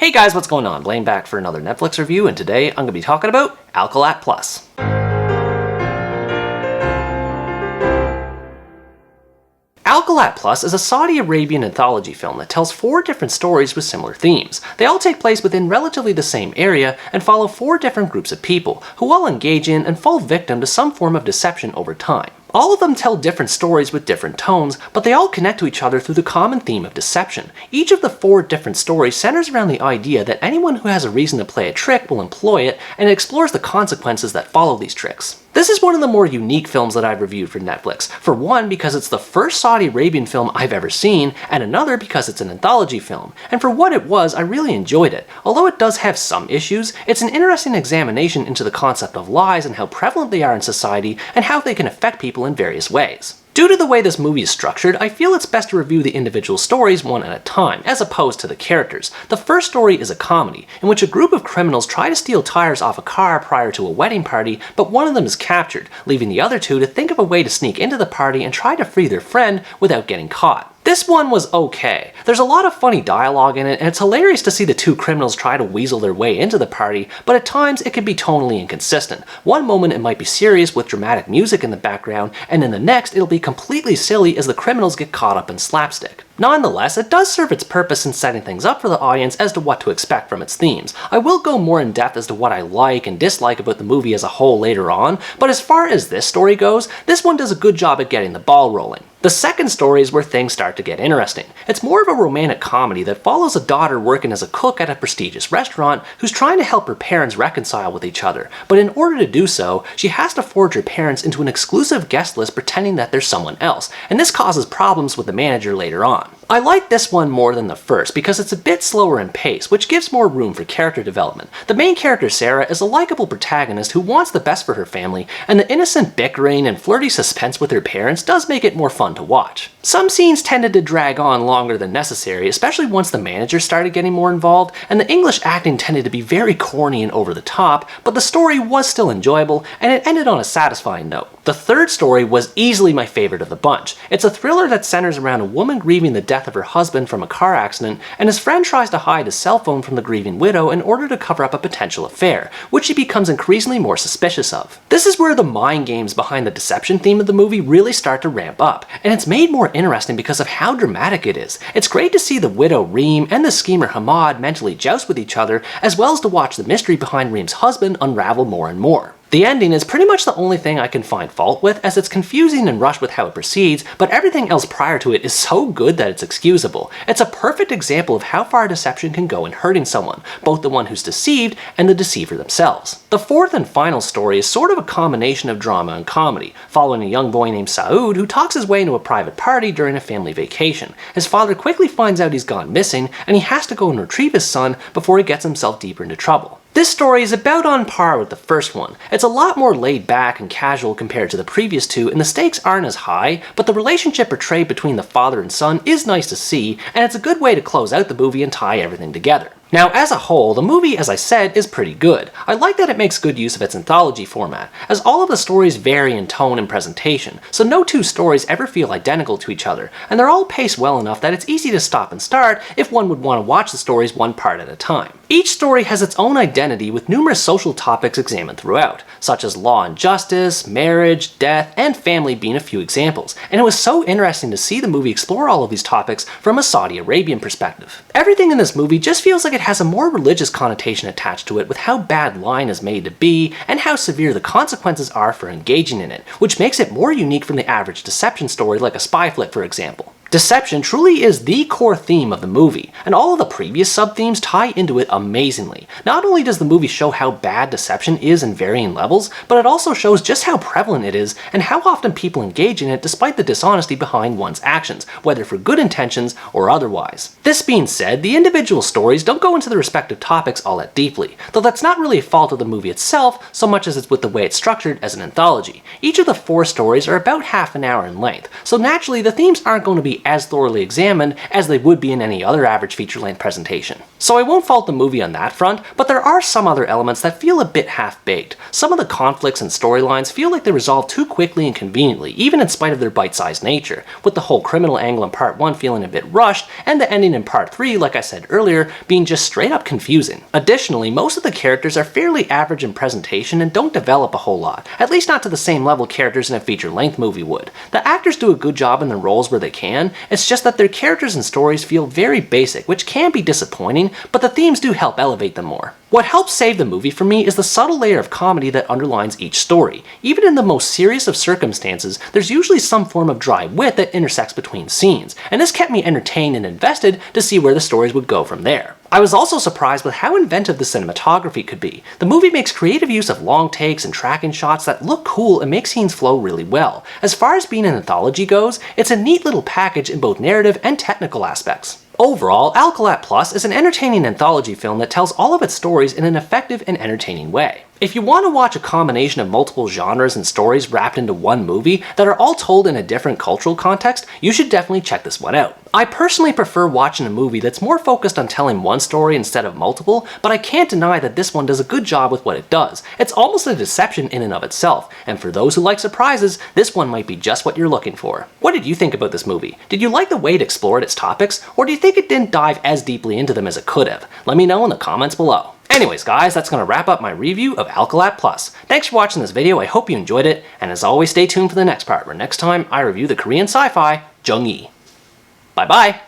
Hey guys, what's going on? Blaine back for another Netflix review, and today I'm going to be talking about Alkhallat Plus. Alkhallat Plus is a Saudi Arabian anthology film that tells 4 different stories with similar themes. They all take place within relatively the same area and follow 4 different groups of people, who all engage in and fall victim to some form of deception over time. All of them tell different stories with different tones, but they all connect to each other through the common theme of deception. Each of the 4 different stories centers around the idea that anyone who has a reason to play a trick will employ it, and it explores the consequences that follow these tricks. This is one of the more unique films that I've reviewed for Netflix. For one, because it's the first Saudi Arabian film I've ever seen, and another because it's an anthology film. And for what it was, I really enjoyed it. Although it does have some issues, it's an interesting examination into the concept of lies and how prevalent they are in society, and how they can affect people in various ways. Due to the way this movie is structured, I feel it's best to review the individual stories one at a time, as opposed to the characters. The first story is a comedy, in which a group of criminals try to steal tires off a car prior to a wedding party, but one of them is captured, leaving the other 2 to think of a way to sneak into the party and try to free their friend without getting caught. This one was okay. There's a lot of funny dialogue in it, and it's hilarious to see the 2 criminals try to weasel their way into the party, but at times it can be tonally inconsistent. One moment it might be serious with dramatic music in the background, and in the next it'll be completely silly as the criminals get caught up in slapstick. Nonetheless, it does serve its purpose in setting things up for the audience as to what to expect from its themes. I will go more in depth as to what I like and dislike about the movie as a whole later on, but as far as this story goes, this one does a good job at getting the ball rolling. The second story is where things start to get interesting. It's more of a romantic comedy that follows a daughter working as a cook at a prestigious restaurant who's trying to help her parents reconcile with each other, but in order to do so, she has to forge her parents into an exclusive guest list pretending that there's someone else, and this causes problems with the manager later on. I like this one more than the first because it's a bit slower in pace, which gives more room for character development. The main character, Sarah, is a likable protagonist who wants the best for her family, and the innocent bickering and flirty suspense with her parents does make it more fun to watch. Some scenes tended to drag on longer than necessary, especially once the manager started getting more involved, and the English acting tended to be very corny and over the top, but the story was still enjoyable, and it ended on a satisfying note. The third story was easily my favorite of the bunch. It's a thriller that centers around a woman grieving the death of her husband from a car accident, and his friend tries to hide his cell phone from the grieving widow in order to cover up a potential affair, which she becomes increasingly more suspicious of. This is where the mind games behind the deception theme of the movie really start to ramp up, and it's made more interesting because of how dramatic it is. It's great to see the widow Reem and the schemer Hamad mentally joust with each other, as well as to watch the mystery behind Reem's husband unravel more and more. The ending is pretty much the only thing I can find fault with, as it's confusing and rushed with how it proceeds, but everything else prior to it is so good that it's excusable. It's a perfect example of how far deception can go in hurting someone, both the one who's deceived and the deceiver themselves. The fourth and final story is sort of a combination of drama and comedy, following a young boy named Saud who talks his way into a private party during a family vacation. His father quickly finds out he's gone missing, and he has to go and retrieve his son before he gets himself deeper into trouble. This story is about on par with the first one. It's a lot more laid back and casual compared to the previous 2, and the stakes aren't as high, but the relationship portrayed between the father and son is nice to see, and it's a good way to close out the movie and tie everything together. Now, as a whole, the movie, as I said, is pretty good. I like that it makes good use of its anthology format, as all of the stories vary in tone and presentation, so no 2 stories ever feel identical to each other, and they're all paced well enough that it's easy to stop and start if one would want to watch the stories one part at a time. Each story has its own identity with numerous social topics examined throughout, such as law and justice, marriage, death, and family being a few examples, and it was so interesting to see the movie explore all of these topics from a Saudi Arabian perspective. Everything in this movie just feels like it has a more religious connotation attached to it, with how bad lying is made to be and how severe the consequences are for engaging in it, which makes it more unique from the average deception story like a spy flick, for example. Deception truly is the core theme of the movie, and all of the previous sub-themes tie into it amazingly. Not only does the movie show how bad deception is in varying levels, but it also shows just how prevalent it is and how often people engage in it despite the dishonesty behind one's actions, whether for good intentions or otherwise. This being said, the individual stories don't go into the respective topics all that deeply, though that's not really a fault of the movie itself so much as it's with the way it's structured as an anthology. Each of the 4 stories are about half an hour in length, so naturally the themes aren't going to be as thoroughly examined as they would be in any other average feature-length presentation. So I won't fault the movie on that front, but there are some other elements that feel a bit half-baked. Some of the conflicts and storylines feel like they resolve too quickly and conveniently, even in spite of their bite-sized nature, with the whole criminal angle in Part 1 feeling a bit rushed, and the ending in Part 3, like I said earlier, being just straight up confusing. Additionally, most of the characters are fairly average in presentation and don't develop a whole lot, at least not to the same level characters in a feature-length movie would. The actors do a good job in their roles where they can, it's just that their characters and stories feel very basic, which can be disappointing, but the themes do help elevate them more. What helps save the movie for me is the subtle layer of comedy that underlines each story. Even in the most serious of circumstances, there's usually some form of dry wit that intersects between scenes, and this kept me entertained and invested to see where the stories would go from there. I was also surprised with how inventive the cinematography could be. The movie makes creative use of long takes and tracking shots that look cool and make scenes flow really well. As far as being an anthology goes, it's a neat little package in both narrative and technical aspects. Overall, Alkhallat Plus is an entertaining anthology film that tells all of its stories in an effective and entertaining way. If you want to watch a combination of multiple genres and stories wrapped into one movie that are all told in a different cultural context, you should definitely check this one out. I personally prefer watching a movie that's more focused on telling one story instead of multiple, but I can't deny that this one does a good job with what it does. It's almost a deception in and of itself, and for those who like surprises, this one might be just what you're looking for. What did you think about this movie? Did you like the way it explored its topics, or do you think it didn't dive as deeply into them as it could have? Let me know in the comments below. Anyways guys, that's going to wrap up my review of Alkhallat Plus. Thanks for watching this video, I hope you enjoyed it, and as always stay tuned for the next part where next time I review the Korean sci-fi Jung-Yi. Bye bye!